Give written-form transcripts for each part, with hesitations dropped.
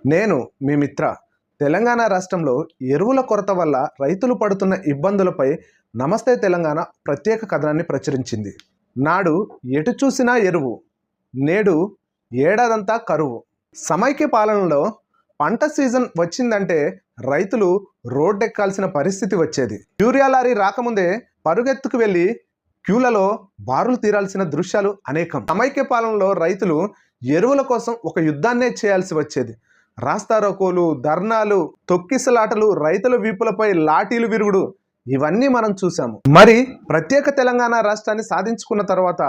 నేను మీ మిత్ర. తెలంగాణ రాష్ట్రంలో ఎరువుల కొరత వల్ల రైతులు పడుతున్న ఇబ్బందులపై నమస్తే తెలంగాణ ప్రత్యేక కథనాన్ని ప్రచురించింది. నాడు ఎటు చూసినా ఎరువు, నేడు ఏడాదంతా కరువు. సమైక్య పాలనలో పంట సీజన్ వచ్చిందంటే రైతులు రోడ్డెక్కాల్సిన పరిస్థితి వచ్చేది. యూరియా లారీ రాకముందే పరుగెత్తుకు వెళ్ళి క్యూలలో బారులు తీరాల్సిన దృశ్యాలు అనేకం. సమైక్య పాలనలో రైతులు ఎరువుల కోసం ఒక యుద్ధాన్నే చేయాల్సి వచ్చేది. రాస్తారోకోలు, ధర్నాలు, తొక్కిసలాటలు, రైతుల వీపులపై లాఠీలు విరుగుడు, ఇవన్నీ మనం చూసాము. మరి ప్రత్యేక తెలంగాణ రాష్ట్రాన్ని సాధించుకున్న తర్వాత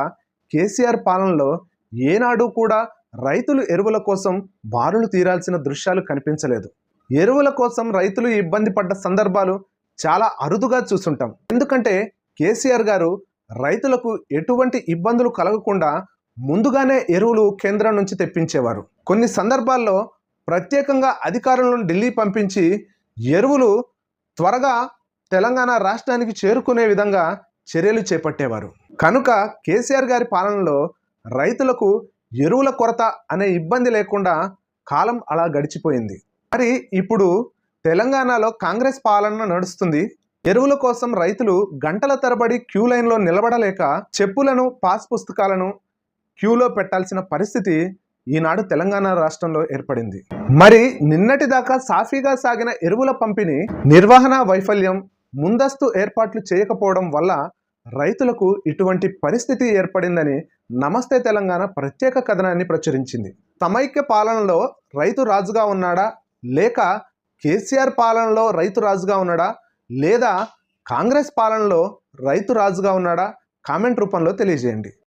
కేసీఆర్ పాలనలో ఏనాడు కూడా రైతులు ఎరువుల కోసం బారులు తీరాల్సిన దృశ్యాలు కనిపించలేదు. ఎరువుల కోసం రైతులు ఇబ్బంది పడ్డ సందర్భాలు చాలా అరుదుగా చూసుంటాం. ఎందుకంటే కేసీఆర్ గారు రైతులకు ఎటువంటి ఇబ్బందులు కలగకుండా ముందుగానే ఎరువులు కేంద్రం నుంచి తెప్పించేవారు. కొన్ని సందర్భాల్లో ప్రత్యేకంగా అధికారులను ఢిల్లీ పంపించి ఎరువులు త్వరగా తెలంగాణ రాష్ట్రానికి చేరుకునే విధంగా చర్యలు చేపట్టేవారు. కనుక కేసీఆర్ గారి పాలనలో రైతులకు ఎరువుల కొరత అనే ఇబ్బంది లేకుండా కాలం అలా గడిచిపోయింది. మరి ఇప్పుడు తెలంగాణలో కాంగ్రెస్ పాలన నడుస్తుంది. ఎరువుల కోసం రైతులు గంటల తరబడి క్యూ లైన్లో నిలబడలేక చెప్పులను, పాస్ పుస్తకాలను క్యూలో పెట్టాల్సిన పరిస్థితి ఈనాడు తెలంగాణ రాష్ట్రంలో ఏర్పడింది. మరి నిన్నటి దాకా సాఫీగా సాగిన ఎరువుల పంపిణీ నిర్వహణ వైఫల్యం, ముందస్తు ఏర్పాట్లు చేయకపోవడం వల్ల రైతులకు ఇటువంటి పరిస్థితి ఏర్పడిందని నమస్తే తెలంగాణ ప్రత్యేక కథనాన్ని ప్రచురించింది. సమైక్య పాలనలో రైతు రాజుగా ఉన్నాడా, లేక కేసీఆర్ పాలనలో రైతు రాజుగా ఉన్నాడా, లేదా కాంగ్రెస్ పాలనలో రైతు రాజుగా ఉన్నాడా? కామెంట్ రూపంలో తెలియజేయండి.